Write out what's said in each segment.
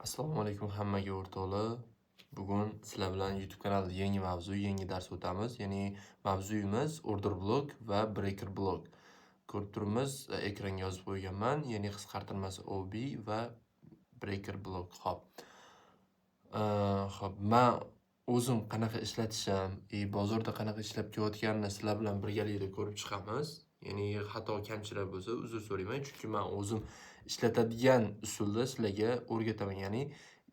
Assalomu alaykum hammaga o'rtoqlar. Bugun sizlar bilan YouTube kanalida yangi mavzu, yangi dars o'tamiz. Ya'ni mavzuyimiz order block va breaker block. Ko'rib turibmiz, ekranga yozib qo'yganman. Ya'ni qisqartirmasi OB va breaker block. Xo'p, men o'zim qanaqa ishlatishim, bozorda qanaqa ishlab kelayotganini sizlar bilan birgalikda ko'rib chiqamiz. Ya'ni xato kamchilik bo'lsa uzr so'rayman, chunki men o'zim ishlatadigan usulda sizlarga o'rgataman. Ya'ni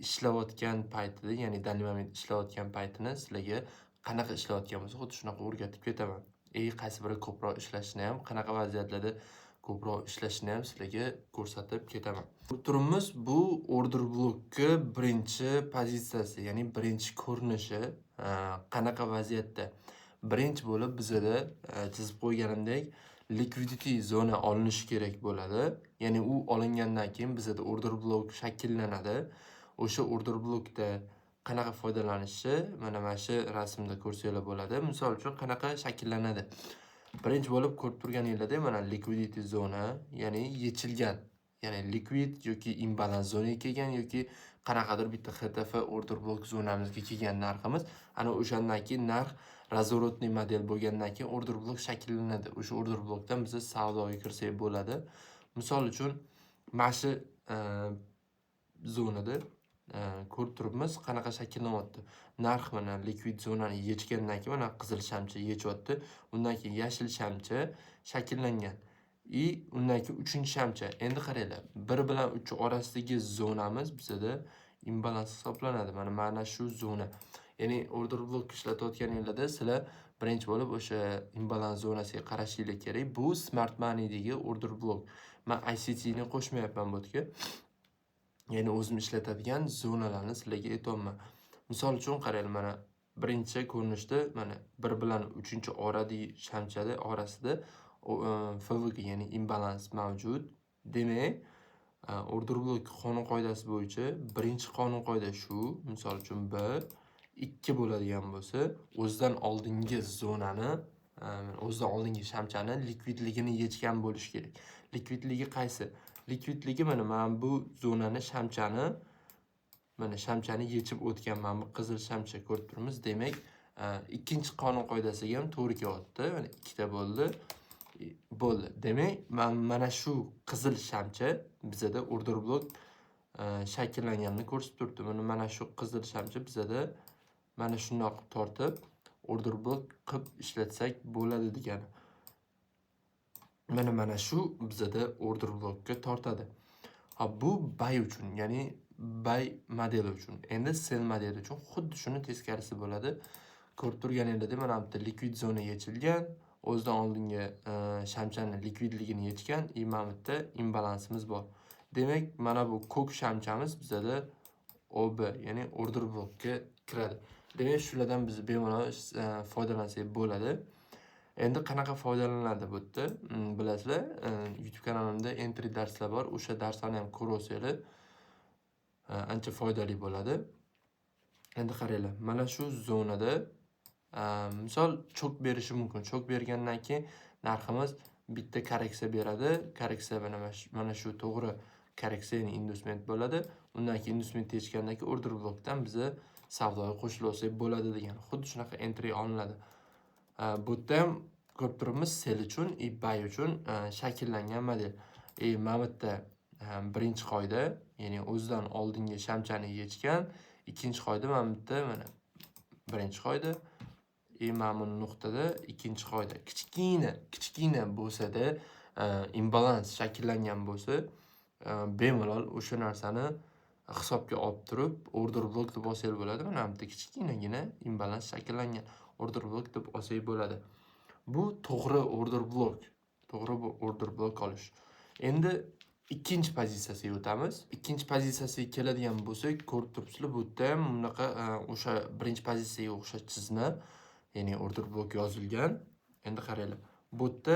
ishlayotgan paytida, ya'ni данный moment ishlayotgan paytini sizlarga qanaqa ishlayotgan bo'lsa, xuddi shunaqa o'rgatib ketaman. Qaysi biri ko'proq ishlashini ham, qanaqa vaziyatlarda ko'proq ishlashini ham sizlarga ko'rsatib ketaman. Turimiz bu order blockki birinchi pozitsiyasi, ya'ni birinchi ko'rinishi qanaqa vaziyatda. Birinchi bo'lib bizda chizib qo'yganimdek liquidity zona olinishi kerak bo'ladi. Ya'ni u olingandan keyin bizda order block shakllanadi. O'sha order blockda qanaqa foydalanishi mana shu rasmda ko'rsanglar bo'ladi. Misol uchun qanaqa shakllanadi. Birinchi bo'lib ko'rib turganingizda mana liquidity zona, ya'ni yechilgan, ya'ni liquid yoki imbalans zonaga kelgan yoki qanaqadir bitta XTF order block zonamizga kelgan narximiz, ana o'shandan keyin narx razворотный model bo'lgandan keyin order block shakllanadi. O'sha order blockdan biz savdoga kirsak bo'ladi. Misol uchun mana shu zonada ko'rib turibmiz qanaqa shakllanyapti. Narx mana liquid zonani yechgandan keyin mana qizil shamcha yechyapti. Undan keyin yashil shamcha shakllangan. Undan keyin uchinchi shamcha. Endi qaranglar, 1 bilan 3 orasidagi zonamiz bizda imbalans hisoblanadi. Mana shu zona. Ya'ni order block ishlatayotganingizda sizlar birinchi bo'lib o'sha imbalans zonasiga qarashingiz kerak. Bu smart money order block. Men ICT ni qo'shmayapman bu yerga. Ya'ni o'zim ishlatadigan zonalarni sizlarga aytayapman. Misol uchun qaranglar, mana birinchi ko'rinishda mana 1 bilan 3 oradagi shamchada orasida FVG ya'ni imbalans mavjud. Demak, order block qonun qoidasi bo'yicha birinchi qonun qoida shu. Misol uchun 1 2 bo'ladigan bo'lsa, o'zidan oldingi zonani, o'zidan oldingi shamchani likvidligini yechgan bo'lish kerak. Likvidligi qaysi? Likvidligi mana bu zonani shamchani yechib o'tgan, mana bu qizil shamcha ko'rib turibmiz. Demak, ikkinchi qonun qoidasiga ham to'g'ri kelyapti. Mana ikkita bo'ldi. Demak, mana shu qizil shamcha bizda order block shakllanganini ko'rsatib turibdi. Mana shu qizil shamcha bizda mana shundoq tortib order block qilib ishlatsak bo'ladi degani. Mana shu bizda order blockga tortadi. Bu buy uchun, ya'ni buy modeli uchun. Endi sell modeli uchun xuddi shuni teskarisi bo'ladi. Ko'rib turganingizda mana bu liquid zona yechilgan, o'zidan oldingi shamchani likvidligini yechgan, mana bu imbalansimiz bor. Demak, mana bu ko'k shamchamiz bizda OB, ya'ni order blockga kiradi. Demak, shulardan biz bemalol foydalansak bo'ladi. Endi qanaqa foydalanadi bu yerda? Bilasizlar, YouTube kanalimda entry darslar bor. O'sha darslarni ham ko'rsanglar ancha foydali bo'ladi. Endi qaranglar, mana shu zonada misol chok berishi mumkin. Chok bergandan keyin narximiz bitta korreksiya beradi. Korreksiya mana shu to'g'ri korreksiya inducement bo'ladi. Undan keyin inducement yechgandan keyin order blockdan biz savdoga qo'shilib olsak bo'ladi degan. Xuddi shunaqa entry olinadi. Bu yerda ham ko'rib turibmiz sell uchun, buy uchun shakllangan model. Mana bu yerda birinchi qoida, ya'ni o'zidan oldingi shamchani yechgan, ikkinchi qoida mana bu yerda mana birinchi qoida, mana bu nuqtada ikkinchi qoida. Kichkina bo'lsa-da imbalans shakllangan bo'lsa, bemalol o'sha narsani hisobga olib turib order block deb olsak bo'ladi. Mana bu yerda kichkinagina imbalans shakllangan order block deb olsak bo'ladi. Bu to'g'ri order block. To'g'ri bu order block olish. Endi ikkinchi pozitsiyasiga o'tamiz. Ikkinchi pozitsiyasiga keladigan bo'lsak, ko'rib turibsizlar, bu yerda ham bunaqa o'sha birinchi pozitsiyaga o'xshash chizma, ya'ni order block yozilgan. Endi qaranglar. Bu yerda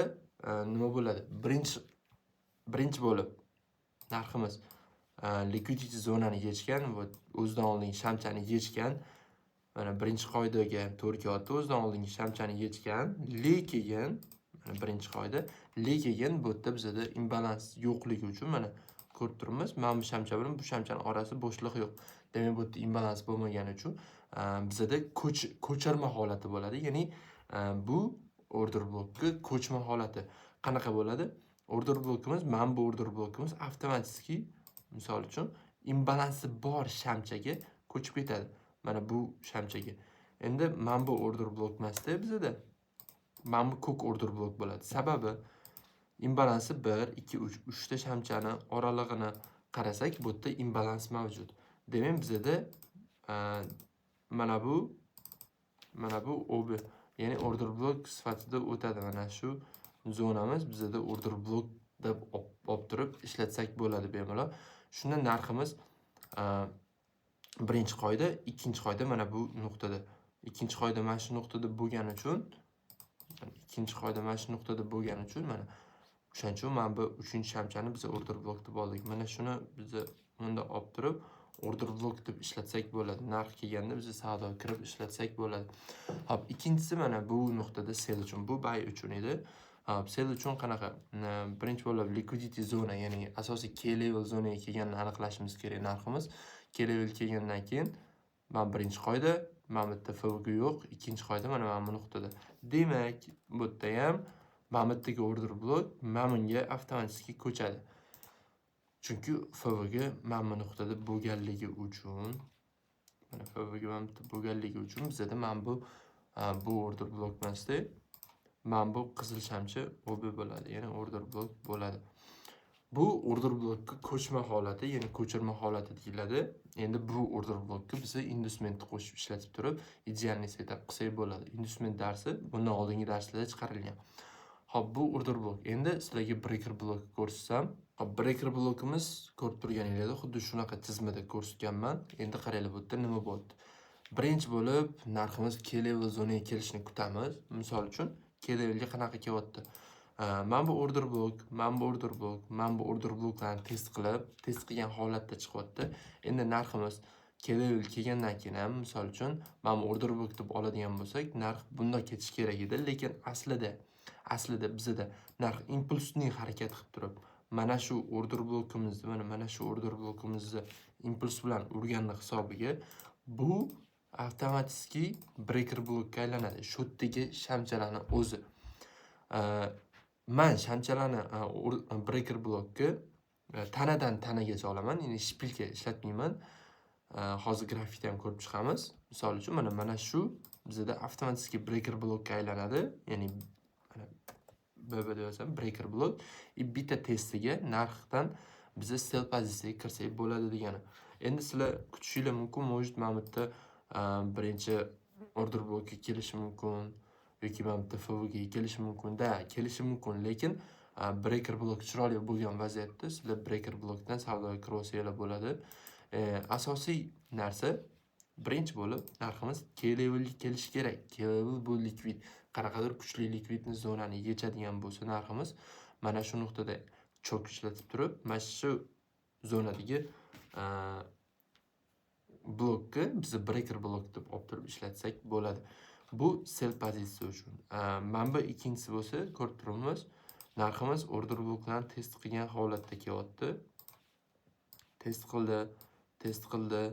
nima bo'ladi? Birinchi bo'lib narximiz liquidity zonani yechgan va o'zidan oldingi shamchani yechgan. Mana birinchi qoidaga to'g'ri kelyapti. O'zidan oldingi shamchani yechgan, lekin mana birinchi qoida, lekin bu yerda bizda imbalans yo'qligi uchun mana ko'rib turibmiz. Mana bu shamcha bilan bu shamchaning orasida bo'shliq yo'q. Demak, bu yerda imbalans bo'lmagani uchun bizada ko'chirma holati bo'ladi. Ya'ni bu order blokka ko'chma holati. Qanaqa bo'ladi? Order blokimiz, mana bu order blokimiz avtomatik misol uchun imbalansi bor shamchaga ko'chib ketadi. Mana bu shamchaga. Endi mana bu order blok emasda bizada. Mana bu ko'k order blok bo'ladi. Sababi imbalansi 1, 2, 3, 3 ta shamchani oralig'ini qarasak, bu yerda imbalans mavjud. Demak, bizada mana bu OB, ya'ni order blok sifatida o'tadi. Mana shu zonamiz bizada order blok deb olib turib ishlatsak bo'ladi bemalol. Shunda narximiz birinchi qoida, ikkinchi qoida mana bu nuqtada. Ikkinchi qoida mana shu nuqtada bo'lgani uchun, mana o'shaning uchun mana bu 3-shamchani biz order blok deb oldik. Mana shuni biz bunda olib turib order blok deb ishlatsak bo'ladi. Narx kelganda biz savdo kirib ishlatsak bo'ladi. Hop, ikkinchisi mana bu nuqtada sell uchun, bu buy uchun edi. Hop, sell uchun qanaqa? Birinchi bo'lib liquidity zona, ya'ni asosiy key level zonaga kelganini aniqlashimiz kerak narximiz. Key level kelgandan keyin mana birinchi qoida, mana bu yerda FVG yo'q, ikkinchi qoida mana bu nuqtada. Demak, bu yerda ham mana bu yerdagi order blok mana bunga avtomatik ko'chadi. Chunki FVG mana bu nuqtada bo'lganligi uchun, mana FVG mana bu bo'lganligi uchun bizda mana bu order blok emasda, mana bu qizil shamcha OB bo'ladi, ya'ni order blok bo'ladi. Bu order blokka ko'chma holati, ya'ni ko'chirma holati deyiladi. Endi bu order blokka biz inducement qo'shib ishlatib turib, idealniy setup qilsak bo'ladi. Inducement darsi bundan oldingi darslarda chiqarilgan. Hop, bu order blok. Endi sizlarga breaker blok ko'rsatsam, hop, breaker blokimiz ko'rib turganingizda xuddi shunaqa tizimda ko'rsatganman. Endi qaranglar, bu yerda nima bo'ldi? Birinchi bo'lib narximiz key level zonaga kelishini kutamiz. Misol uchun key levelga qanaqa kelyapti? Mana bu order blok, mana bu order blok, mana bu order bloklarni test qilgan holatda chiqyapti. Endi narximiz key level kelgandan keyin ham misol uchun mana bu order blok deb oladigan bo'lsak, narx bunday ketish kerak edi, lekin aslida bizda narx impulsning harakat qilib turib, mana shu order blokimizni impuls bilan urganning hisobiga bu avtomatik breaker blokka aylanadi. Shu yerdagi shamchalarni o'zi. Men shamchalarni breaker blokka tanadan tanagacha olaman, ya'ni shpilka ishlatmayman. Hozir grafikda ham ko'rib chiqamiz. Misol uchun mana shu bizda avtomatik breaker blokka aylanadi, ya'ni BB deyapsam breaker blok. Bitta testiga narxdan biz sell pozitsiyaga kirsak bo'ladi degani. Endi sizlar kutishinglar mumkin, может, mana bu yerda birinchi order blokka kelishi mumkin yoki mana bu yerda FVG kelishi mumkin. Kelishi mumkin, lekin breaker blok chiroyli bo'lgan vaziyatda sizlar breaker blokdan savdoga kirib bo'ladi. Asosiy narsa birinchi bo'lib narximiz key levelga kelishi kerak. Key level bu likvid, qanaqadir kuchli likvidni zonani yechadigan bo'lsa narximiz mana shu nuqtada chok ishlatib turib, mana shu zonadagi blokka biz breaker blok deb olib turib ishlatsak bo'ladi. Bu sell pozitsiya uchun. Mana bu ikkinchisi bo'lsa, ko'rib turibmiz, narximiz order bloklarni test qilgan holatda kelyapti. Test qildi,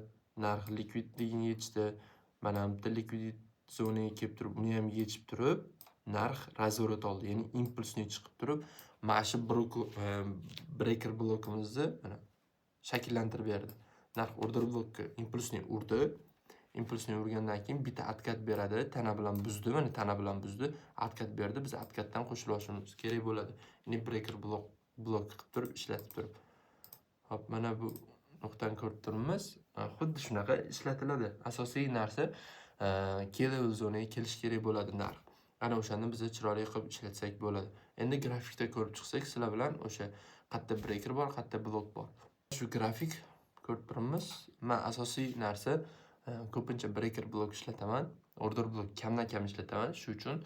narx likvidligini yechdi. Mana bu yerda likvidit zonaga kelib turib, uni ham yechib turib, narx razvorot oldi, ya'ni impulsni chiqib turib, mana shu breaker blokimizni mana shakllantirib berdi. Narx order blokka impulsni urdi. Impulsni urgandan keyin bitta atkat beradi, tana bilan buzdi, mana tana bilan buzdi, atkat berdi. Biz atkatdan qo'shilib olishimiz kerak bo'ladi. Ya'ni breaker blok qilib turib ishlatib turib. Hop, mana bu nuqtani ko'rib turibmiz. Xuddi shunaqa ishlatiladi. Asosiy narsa key level zonaga kelish kerak bo'ladi narx. Ana o'shani biz chiroyli qilib ishlatsak bo'ladi. Endi grafikda ko'rib chiqsak, sizlar bilan o'sha qayerda breaker bor, qayerda blok bor. Shu grafik ko'rib turibmiz. Men asosiy narsa ko'pincha breaker blok ishlataman. Order blok kamdan kam ishlataman. Shu uchun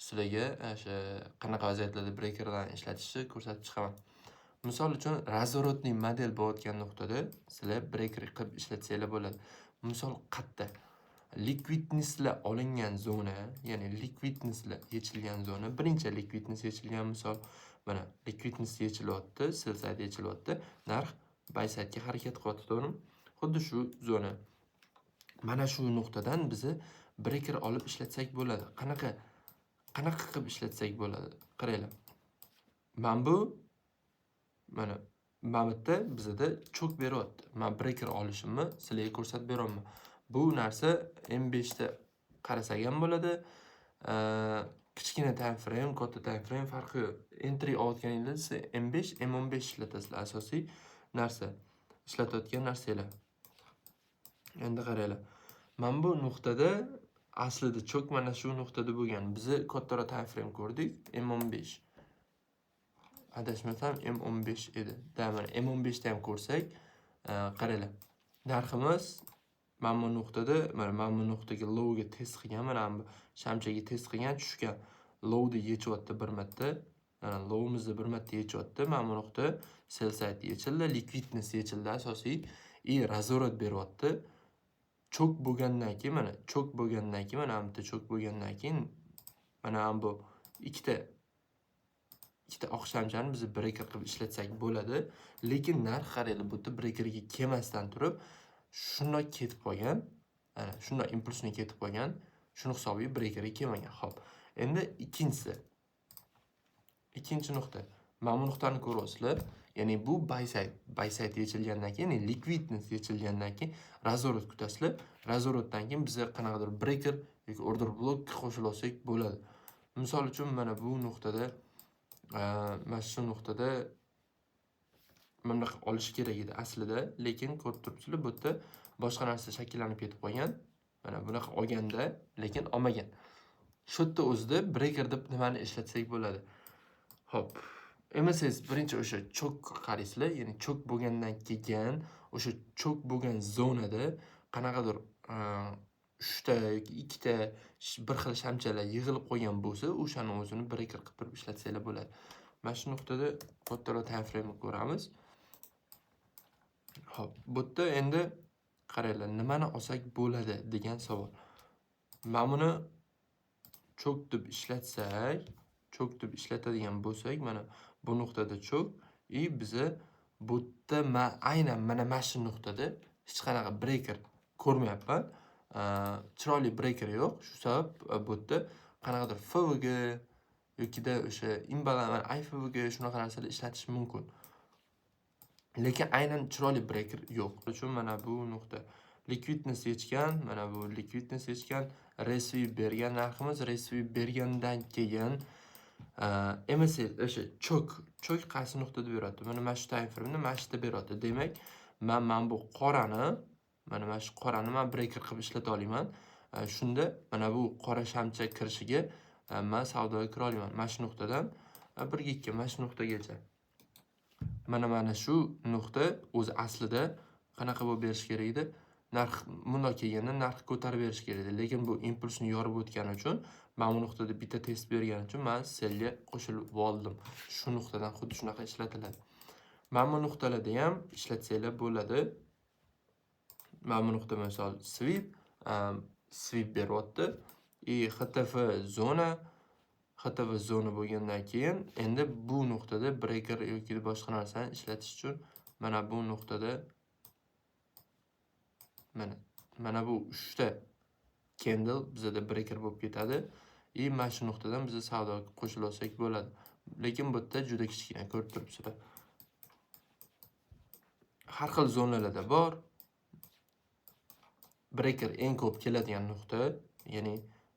sizlarga o'sha qanaqa vaziyatlarda breakerlarni ishlatishni ko'rsatib chiqaman. Misol uchun razvorotli model bo'layotgan nuqtada sizlar breaker qilib ishlatsanglar bo'ladi. Misol qayerda liquidnesslar olingan zona, ya'ni liquidnesslar yechilgan zona, birinchi liquidness yechilgan misol, mana liquidness yechilyapti, sell side yechilyapti, narx buy side'ga harakat qilyapti, to'g'rimi? Xuddi shu zona. Mana shu nuqtadan bizni breaker olib ishlatsak bo'ladi. Qanaqa qilib ishlatsak bo'ladi? Qaranglar. Mana bu yerda bizda chok beryapti. Men breaker olishimni sizlarga ko'rsatib beraman. Bu narsa M5 da qarasak ham bo'ladi. Kichkina time frame, katta time frame farqi yo'q. Entry olganingizda siz M5, M15 ishlatasizlar. Asosiy narsa ishlatayotgan narsalar. Endi qaranglar. Mana bu nuqtada aslida chok mana shu nuqtada bo'lgan. Biz kattaroq time frame ko'rdik, M15. Adashmasam M15 edi. Mana M15 da ham ko'rsak, qaranglar. Narximiz mana bu nuqtada, mana bu nuqtaga lowga test qilgan, mana bu shamchaga test qilgan, tushgan. Lowni yechyapti bir marta. Lowimizni bir marta yechyapti. Mana bu nuqta sell side yechildi, liquidness yechildi asosiy. Razorot beryapti. Chok bo'lgandan keyin, mana chok bo'lgandan keyin, mana bu chok bo'lgandan keyin mana bu ikkita oq shamchani biz breaker qilib ishlatsak bo'ladi. Lekin narx qaranglar, bu yerda breakerga kelmasdan turib, shunday ketib qolgan. Shunday impulsni ketib qolgan. Shuni hisobiga breakerga kelmagan. Xo'p. Endi ikkinchi nuqta. Mana bu nuqtani ko'ryapsizlar. Ya'ni bu buy side yechilgandan keyin, ya'ni liquidness yechilgandan keyin razorot kutasizlar. Razorotdan keyin biz qanaqadir breaker yoki order block qo'shib olsak bo'ladi. Misol uchun mana bu nuqtada mana shu nuqtada mana olish kerak edi aslida, lekin ko'rib turibsizlar, bu yerda boshqa narsa shakllanib ketib qolgan. Mana bunaqa olganda, lekin olmagan. Shu yerda o'zida breaker deb nimani ishlatsak bo'ladi. Xo'p. MSS birinchi o'sha chok qaraysizlar, ya'ni chok bo'lgandan keyin o'sha chok bo'lgan zonada qanaqadir 3 ta yoki 2 ta bir xil shamchalar yig'ilib qolgan bo'lsa, o'shani o'zini breaker qilib turib ishlatsanglar bo'ladi. Mana shu nuqtada kattaroq time frame ko'ramiz. Xo'p, bu yerda endi qaranglar, nimani olsak bo'ladi degan savol. Mana buni chok deb ishlatsak, chok deb ishlatadigan bo'lsak, mana bu nuqtada chok, biza bu yerda aynan mana shu nuqtada hech qanaqa breaker ko'rmayapman. Chiroyli breaker yo'q. Shu sabab bu yerda qanaqadir FVG yokida o'sha imbalans, IFVG shunaqa narsalar ishlatish mumkin. Lekin aynan chiroyli breaker yo'q. Uchun mana bu nuqta liquidness yechgan, mana bu liquidness yechgan, receive bergan narximiz, receive bergandan keyin MSL o'sha chok qaysi nuqtada beradi? Mana shu time frame ni mana shu yerda beradi. Demak, men bu qorani, mana shu qorani men breaker qilib ishlata olaman. Shunda mana bu qora shamcha kirishiga men savdoga kira olaman. Mana shu nuqtadan 1-2 mana shu nuqtagacha. Mana shu nuqta o'zi aslida qanaqa bo'lib berish kerak edi? Narx bunday kelganda narx ko'tarib berish kerak edi. Lekin bu impulsni yorib o'tgani uchun, men bu nuqtada bitta test bergani uchun men sellga qo'shilib oldim. Shu nuqtadan xuddi shunaqa ishlatiladi. Mana bu nuqtalarda ham ishlatsanglar bo'ladi. Mana bu nuqta misol sweep beryapti. HTF zona bo'lgandan keyin endi bu nuqtada breaker yoki boshqa narsani ishlatish uchun mana bu nuqtada mana bu 3 ta candle bizda breaker bo'lib ketadi. Mana shu nuqtadan biz savdoga qo'shila olsak bo'ladi. Lekin bu yerda juda kichkina ko'rib turibsizlar. Har xil zonalarda bor. Breaker eng ko'p keladigan nuqta, ya'ni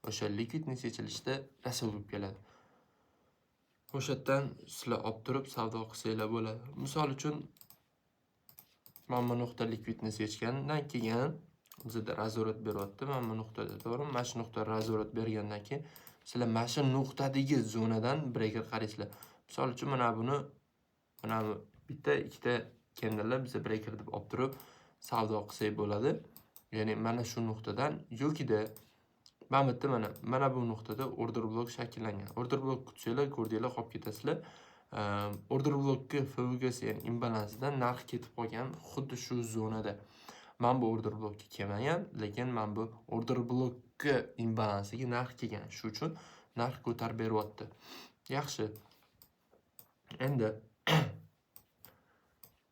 o'sha liquidness yechilishda rasol bo'lib keladi. O'shadan sizlar olib turib savdo qilsanglar bo'ladi. Misol uchun mana bu nuqta liquidness yechgandan keyin bizda razorot beryapti. Mana bu nuqtada, to'g'rimi? Mana shu nuqta razorot bergandan keyin sizlar mana shu nuqtadagi zonadan breaker qaraysizlar. Misol uchun mana buni bitta ikkita candlelar biz breaker deb olib turib savdo qilsak bo'ladi. Ya'ni mana shu nuqtadan yokida mana bu nuqtada order block shakllangan. Order block kutsanglar, ko'rdinglar, qolib ketasizlar. Order blockga FVG'si, ya'ni imbalansidan narx ketib qolgan, xuddi shu zonada. Men bu order blockga kelmagan, lekin men bu order blockga imbalansiga narx kelgan. Shu uchun narx ko'tarib beryapti. Yaxshi. Endi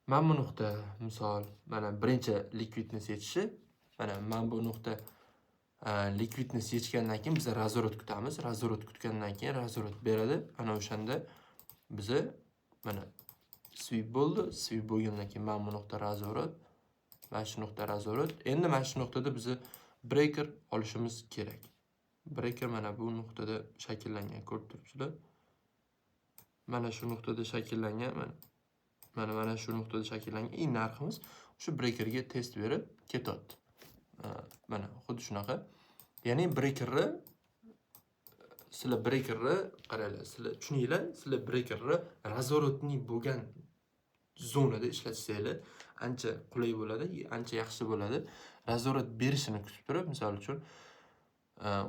Mana bu nuqta misol mana birinchi liquidness yechishi. Mana bu nuqta liquidness yechgandan keyin biz razvorot kutamiz. Razvorot kutgandan keyin razvorot beradi. Ana o'shanda biza mana sweep bo'ldi. Sweep bo'lgandan keyin mana bu nuqta razvorot. Mana shu nuqta razvorot. Endi mana shu nuqtada biz breaker olishimiz kerak. Breaker mana bu nuqtada shakllangan, ko'rib turibsizlar. Mana shu nuqtada shakllangan, mana shu nuqtada shakllangan narximiz shu breakerga test berib ketadi. Mana xuddi shunaqa. Ya'ni breakerni sizlar breakerni qaranglar, sizlar tushuninglar, sizlar breakerni razvorotning bo'lgan zonada ishlatsanglar ancha qulay bo'ladi, ancha yaxshi bo'ladi. Razvorot berishini kutib turib, misol uchun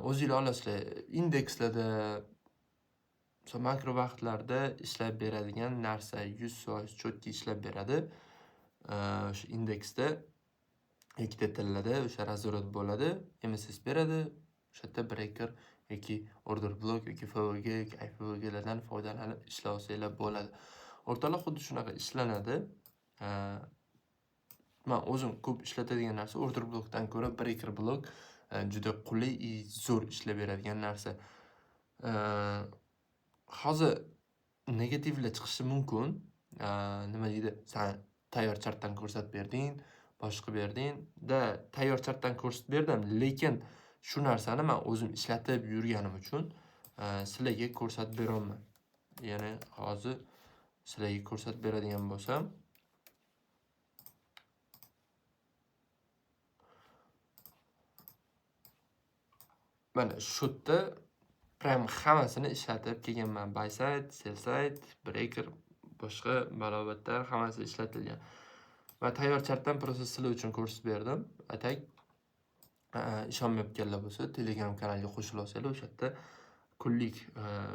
o'zinglar olasizlar, indekslarda makro vaqtlarda ishlab beradigan narsa 100% cho'tki ishlab beradi. O'sha indeksda ikkita tillarda o'sha razvorot bo'ladi, MSS beradi. O'sha yerda breaker yoki order block yoki FVG yoki IFVG lardan foydalanib ishlay olsanglar bo'ladi. O'rtoqlar xuddi shunaqa ishlanadi. Men o'zim ko'p ishlatadigan narsa order blockdan ko'ra breaker block juda qulay, zo'r ishlab beradigan narsa. Hozir negativlar chiqishi mumkin. Nima deydi? Sen tayyor chartdan ko'rsatib berding, boshqa berding. Tayyor chartdan ko'rsatib berdim, lekin shu narsani men o'zim ishlatib yurganim uchun sizlarga ko'rsatib bera olmayman. Ya'ni hozir sizlarga ko'rsatib beradigan bo'lsam, mana shu yerda prime hammasini ishlatib kelganman. Buy side, sell side, breaker, boshqa balobatlar hammasi ishlatilgan. Va tayyor chartdan просто sizlar uchun ko'rsatib berdim. Atak ishonmayotganlar bo'lsa, Telegram kanaliga qo'shila olsanglar, o'sha yerda kunlik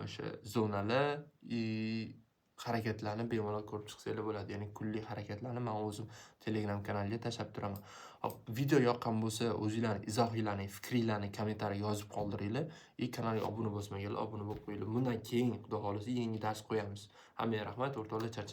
o'sha zonalar harakatlarni bemalol ko'rib chiqsanglar bo'ladi. Ya'ni kunlik harakatlarni men o'zim Telegram kanaliga tashab turaman. Video yoqqan bo'lsa, o'zingizlarning izohinglarni, fikringlarni kommentariyaga yozib qoldiringlar. Kanalga obuna bo'lmaganlar obuna bo'lib qo'yinglar. Bundan keyin xudo xolisa yangi dars qo'yamiz. Hammaga rahmat, o'rtoqlar, charchamang.